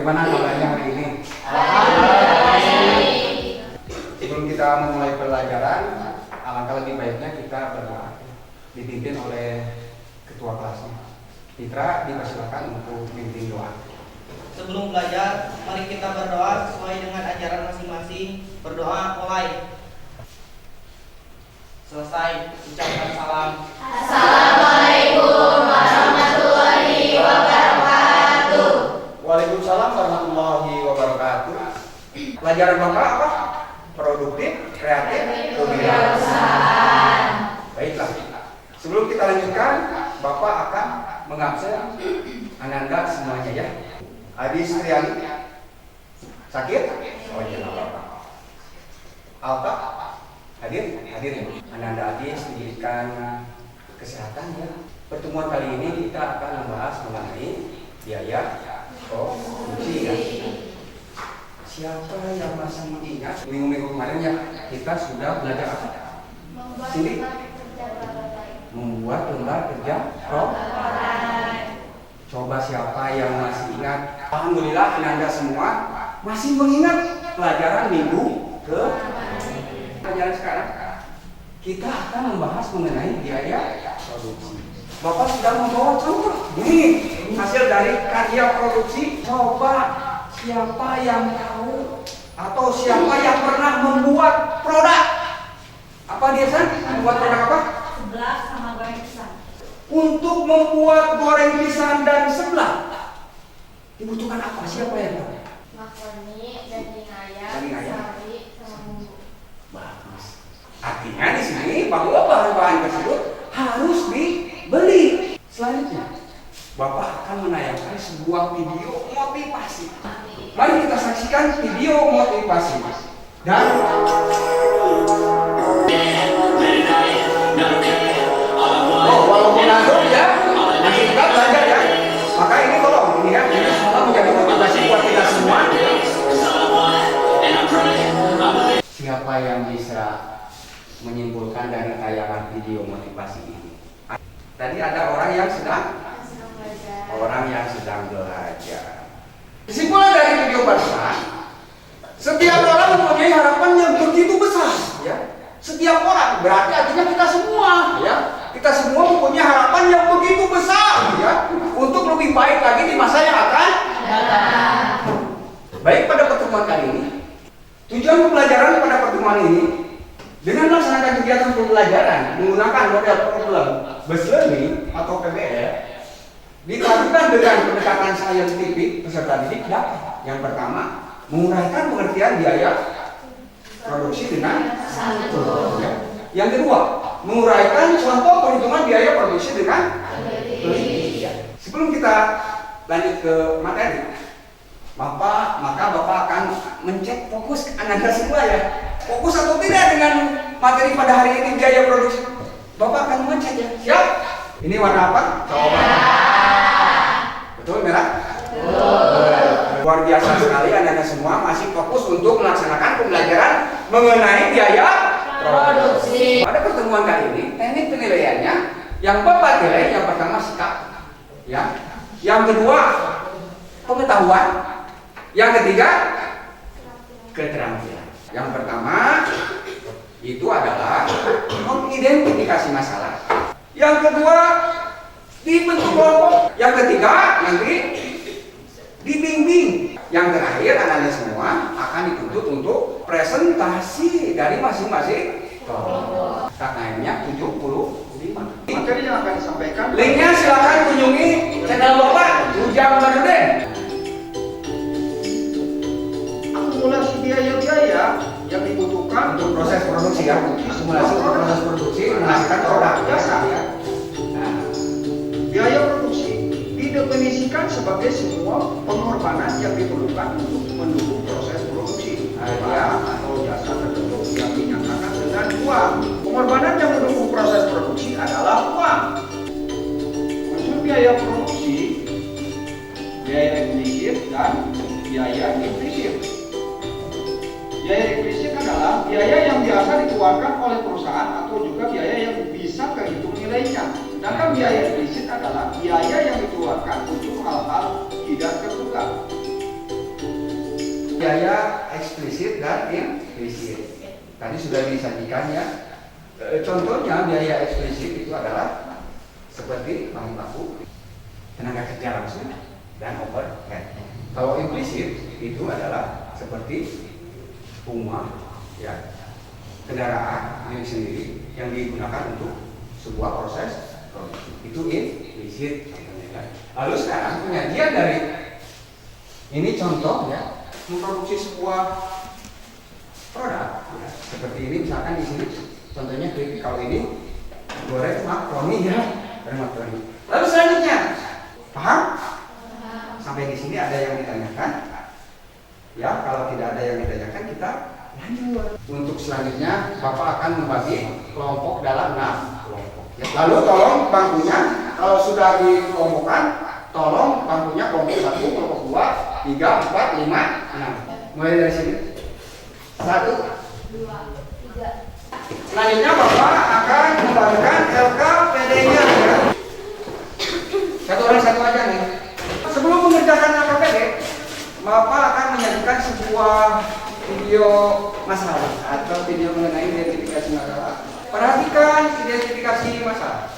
Bagaimana kabarnya hari ini? Sebelum kita memulai pelajaran, alangkah lebih baiknya kita berdoa, dipimpin oleh ketua kelasnya. Fitra dipersilakan untuk memimpin doa. Sebelum belajar, mari kita berdoa sesuai dengan ajaran masing-masing. Berdoa mulai. Selesai, ucapkan salam. Assalamualaikum warahmatullahi wabarakatuh. Waalaikumsalam warahmatullahi wabarakatuh. Pelajaran Bapak apa? Produktif, kreatif, kewirausahaan. Baiklah. Sebelum kita lanjutkan, Bapak akan mengabsen Ananda semuanya ya. Adi Triani sakit? Oh iya, Bapak. Alta hadir? Hadir ya. Ananda Adis pendidikan kesehatan ya. Pertemuan kali ini kita akan membahas mengenai biaya produksi ya. Siapa yang masih ingat minggu-minggu kemarin ya kita sudah belajar apa? Sini membuat lembar kerja Coba siapa yang masih ingat? Alhamdulillah Ananda semua masih mengingat pelajaran minggu ke pelajaran sekarang. Kita akan membahas mengenai biaya produksi. Bapak sudah membawa contoh. Ini hasil dari karya produksi. Coba siapa yang tahu atau siapa yang pernah membuat produk? Apa dia San? Membuat produk apa? Sebelah sama goreng pisang. Untuk membuat goreng pisang dan sebelah dibutuhkan apa? Siapa yang tahu? Makaroni, daging ayam, sari, sama bumbu. Bagus. Artinya di sini bahwa bahan-bahan tersebut harus dibeli. Selanjutnya, Bapak akan menayangkan sebuah video motivasi. Mari kita saksikan video motivasi. Dan walaupun ngantuk ya, masih tetap belajar ya. Maka ini tolong ini ya, ini semua menjadi motivasi buat kita semua. Siapa yang bisa menyimpulkan dari tayangan video motivasi ini? Tadi ada orang yang sedang belajar. Kesimpulan dari video barusan, setiap orang mempunyai harapan yang begitu besar, ya. Setiap orang berarti artinya kita semua, ya. Kita semua mempunyai harapan yang begitu besar, ya, untuk lebih baik lagi di masa yang akan datang. Baik, pada pertemuan kali ini, tujuan pembelajaran pada pertemuan ini dengan melaksanakan kegiatan pembelajaran menggunakan model problem-based learning atau PBL dilakukan dengan pendekatan saintifik peserta didik dapat yang pertama menguraikan pengertian biaya produksi dengan santun. Ya. Yang kedua, menguraikan contoh perhitungan biaya produksi dengan teliti. Ya. Sebelum kita lanjut ke materi, maka Bapak akan mencek fokus Ananda semua ya. Fokus atau tidak dengan materi pada hari ini biaya produksi. Bapak akan mengecek ya. Siap? Ini warna apa? Betul, merah? Luar biasa sekali Anda semua masih fokus untuk melaksanakan pembelajaran mengenai biaya produksi. Pada pertemuan kali ini, teknik penilaiannya yang Bapak nilai yang pertama sikap, ya. Yang kedua pengetahuan, yang ketiga keterampilan. Yang pertama itu adalah mengidentifikasi masalah. Yang kedua dibentuk kelompok. Yang ketiga nanti dibimbing. Yang terakhir Anda semua akan dituntut untuk presentasi dari masing-masing kelompok. KKM-nya 75. Materi yang akan disampaikan. Linknya silakan kunjungi channel Bapak Ujang Badrudin. Akumulasi biaya-biaya yang dibutuhkan untuk proses produksi ya. Akumulasi untuk proses produksi menghasilkan produk biasa ya. Nah, biaya produksi didefinisikan sebagai semua pengorbanan yang diperlukan untuk mendukung proses produksi karya atau jasa tertentu yang dinyatakan dengan uang. Pengorbanan yang mendukung proses produksi adalah uang. Unsur biaya produksi, biaya implisit dan biaya implisit. Biaya implisit adalah biaya yang biasa dikeluarkan oleh perusahaan atau juga biaya yang bisa terhitung nilainya. Sedangkan biaya implisit adalah biaya yang dikeluarkan untuk hal-hal tidak terduga. dan implisit. Tadi sudah disajikan ya. Contohnya biaya eksplisit itu adalah seperti bahan baku, tenaga kerja langsung, dan overhead. Kalau implisit itu adalah seperti rumah, ya, kendaraan yang sendiri yang digunakan untuk sebuah proses produksi. Itu implisit. Lalu sekarang penyajian dari ini contoh ya, memproduksi sebuah produk ya, seperti ini misalkan di sini contohnya keripik, kalau ini goreng makaroni ya, goreng makaroni. Lalu selanjutnya, paham? Sampai di sini ada yang ditanyakan? Ya, kalau tidak ada yang ditanyakan kita lanjut. Untuk selanjutnya Bapak akan membagi kelompok dalam 6 kelompok. Ya. Lalu tolong bangkunya kalau sudah dikelompokkan, tolong bangkunya kelompok 1, kelompok 2, 3, 4, 5, 6. Mulai dari sini. 1, 2, 3. Selanjutnya Bapak akan membagikan LKPD-nya ya. Satu orang satu aja nih. Sebelum mengerjakan LKPD, Bapak akan menyajikan sebuah video masalah atau video mengenai identifikasi masalah. Perhatikan identifikasi masalah.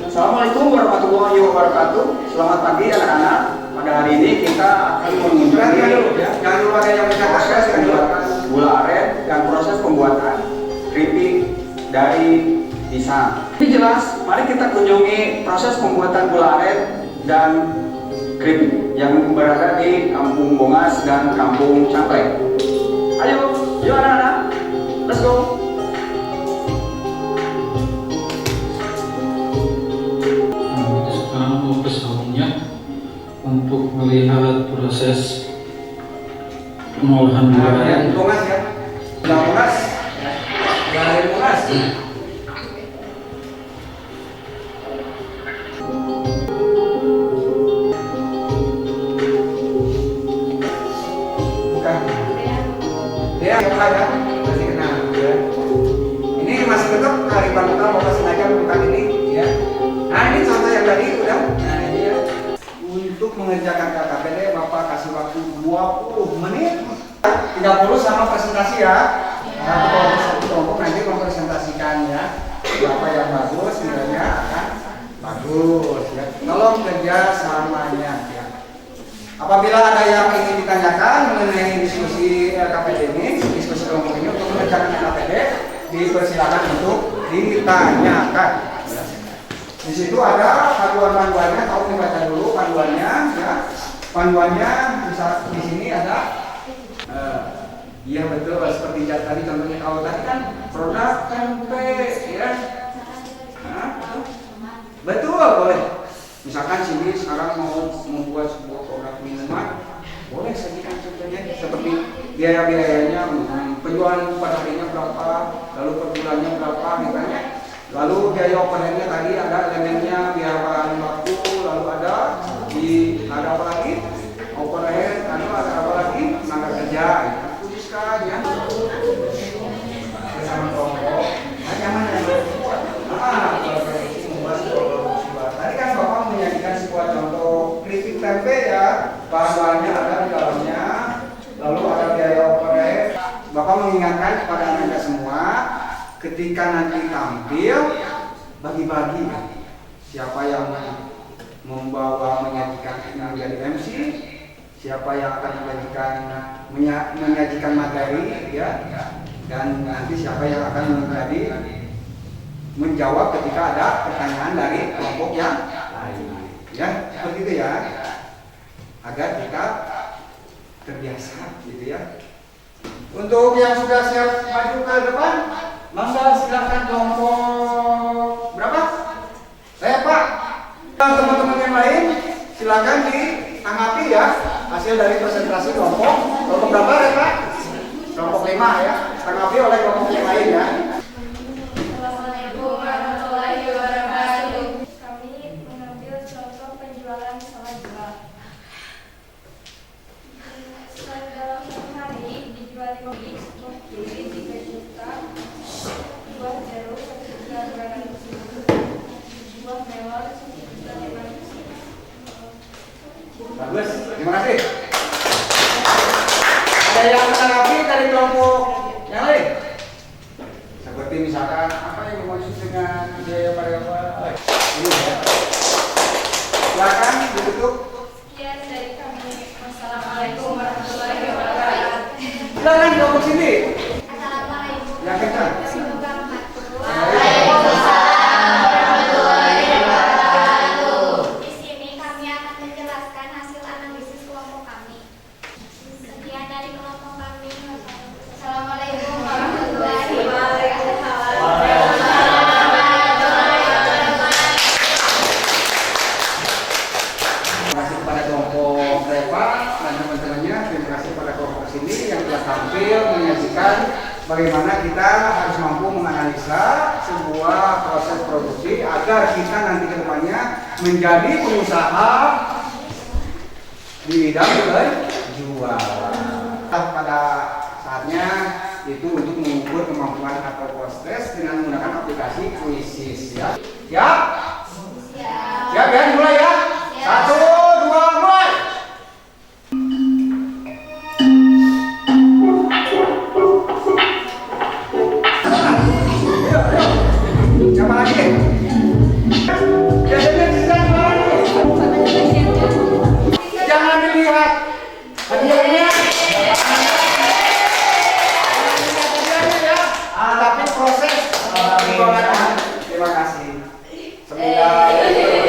Assalamualaikum warahmatullahi wabarakatuh. Selamat pagi anak-anak. Pada hari ini kita akan mengunjungi jangan lupa yang proses pembuatan gula aren dan proses pembuatan keripik dari pisang. Ini jelas, mari kita kunjungi proses pembuatan gula aren dan keripik yang berada di Kampung Bongas dan Kampung Cangklek. Ayo, yuk anak-anak, let's go. Sekarang mau ke salonnya untuk melihat proses pengolahan gula aren. Bongas ya, Bongas, dari Bongas. Dia ada masih kenal ya. Ini masih tetap kearifan lokal, Bapak sengaja bukan ini ya. Nah ini contoh yang tadi udah. Nah ini ya. Untuk mengerjakan KKPD Bapak kasih waktu 20 menit. 30 sama presentasi ya. Satu kelompok nanti mempresentasikan ya. Siapa yang bagus nilainya akan bagus ya. Tolong kerja samanya ya. Apabila ada yang ingin ditanyakan mengenai diskusi KPD ini, diskusi kelompok ini untuk mengerjakan KPD, dipersilakan untuk ditanyakan. Ya. Di situ ada panduan-panduannya, kalau dibaca dulu panduannya, ya. Panduannya bisa di sini ada. Iya betul, seperti tadi contohnya kalau tadi kan produk tempe, ya. Nah, betul boleh. Misalkan sini sekarang mau membuat sebuah produk minuman, boleh sajikan contohnya seperti biaya-biayanya, penjualan pada harinya berapa, lalu per bulannya berapa, misalnya. Lalu biaya overheadnya tadi ada elemennya, biaya bahan baku, lalu ada apa lagi? Overhead, ada apa lagi? Tenaga kerja, tuliskan ya. Bersama kelompok, nyaman ya. Tadi kan Bapak menyajikan sebuah contoh keripik tempe ya, bahan-bahannya ada di dalamnya, lalu ada biaya overhead. Bapak mengingatkan kepada anak-anak semua, ketika nanti tampil, bagi-bagi siapa yang membawa menyajikan menjadi MC, siapa yang akan menyajikan materi ya, dan nanti siapa yang akan menjawab ketika ada pertanyaan dari kelompok yang lain. Ya, seperti itu ya. Agar kita terbiasa gitu ya. Untuk yang sudah siap maju ke depan, mangga silakan kelompok berapa? Saya Pak. Teman-teman yang lain silakan ditanggapi ya hasil dari presentasi kelompok. Kelompok berapa ya Pak? Kelompok 5 ya. Tanggapi oleh kelompok yang lain ya. Bagus, terima kasih. Ada Ada yang menanggapi dari kelompok yang lain? Seperti misalkan apa yang dimaksud dengan biaya karyawan? Ini ya. Silakan ditutup. Sekian dari kami. Wassalamualaikum warahmatullahi wabarakatuh. Silakan kelompok sini. Assalamualaikum Yang kencang. Waalaikumsalam warahmatullahi wabarakatuh. Di sini kami akan menjelaskan hasil analisis kelompok kami. Sekian dari kelompok kami. Assalamualaikum warahmatullahi wabarakatuh. Terima kasih kepada kelompok Reva dan teman-temannya. Terima kasih kepada kelompok sini yang telah tampil menyajikan bagaimana kita harus mampu menganalisa sebuah proses produksi agar kita nanti ke depannya menjadi pengusaha di bidang penjualan. Pada saatnya itu untuk mengukur kemampuan atau proses dengan menggunakan aplikasi Quizzes ya. Siap? Siap ya, mulai ya. 1, 2, mulai. Siapa lagi? Jangan dilihat hadiahnya. Tapi proses pembuatan. Terima kasih. Semoga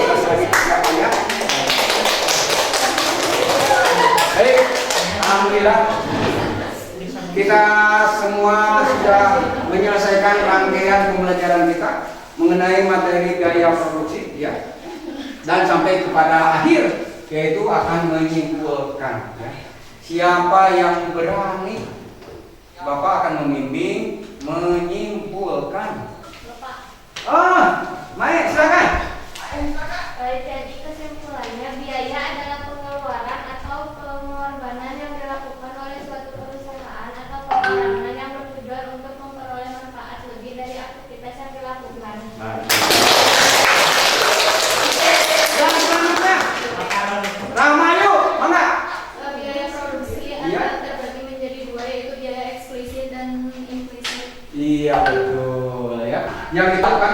selesai ya. Baik, alhamdulillah kita semua sudah menyelesaikan rangkaian pembelajaran kita mengenai materi biaya produksi ya. Dan sampai kepada akhir yaitu akan menyimpulkan ya. Siapa yang berani Bapak akan membimbing menyimpulkan. Maik silakan. Jadi kesimpulannya biaya adalah pengeluaran atau pengorbanan yang dilakukan oleh suatu perusahaan atau perorangan yang bertujuan untuk memperoleh manfaat lebih dari aktivitas yang dilakukan. Yang selanjutnya Rama yuk, mana? Biaya produksi Iya. akan terbagi menjadi dua, yaitu biaya eksplisit dan implisit. Iya betul ya. Yang dilakukan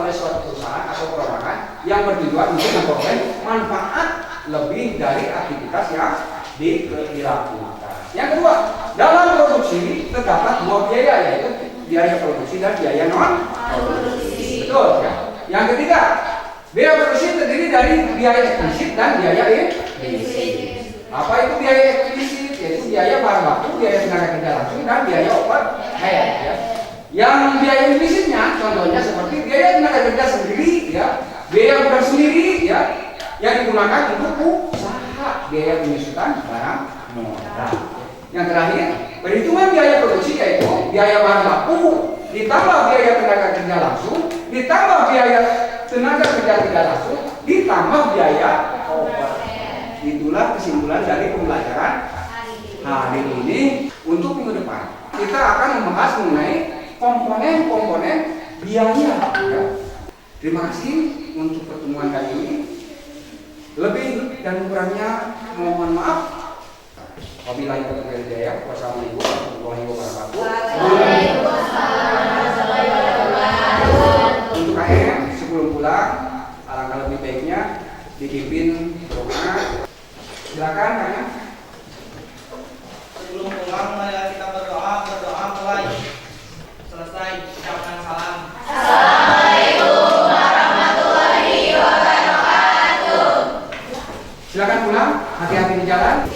oleh suatu perusahaan atau perorangan yang bertujuan untuk memperoleh manfaat lebih dari aktivitas yang dilakukan. Yang kedua, dalam produksi terdapat dua biaya yaitu biaya produksi dan biaya non produksi. Betul ya. Yang ketiga, biaya produksi terdiri dari biaya eksplisit dan biaya implisit. Apa itu biaya eksplisit? Yaitu biaya bahan baku, biaya tenaga kerja langsung dan biaya overhead ya. Yang biaya implisitnya contohnya seperti biaya tenaga kerja sendiri ya, biaya bukan sendiri ya, yang digunakan untuk usaha, biaya penyusutan barang modal. Yang terakhir, perhitungan biaya produksi yaitu biaya bahan baku ditambah biaya tenaga kerja langsung ditambah biaya tenaga kerja tidak langsung ditambah biaya overhead. Itulah kesimpulan dari pembelajaran hari ini. Untuk minggu depan kita akan membahas mengenai komponen-komponen biaya ya. Terima kasih untuk pertemuan kali ini. Lebih dan kurangnya mohon maaf. Wabillahi taufiq wal hidayah. Wassalamualaikum warahmatullahi wabarakatuh. Untuk KM sebelum pulang alangkah lebih baiknya dipimpin doa. Silakan KM. Sebelum pulang, mari kita berdoa mulai. Selesai ucapkan salam. Assalamualaikum warahmatullahi wabarakatuh. Silakan pulang, hati-hati di jalan.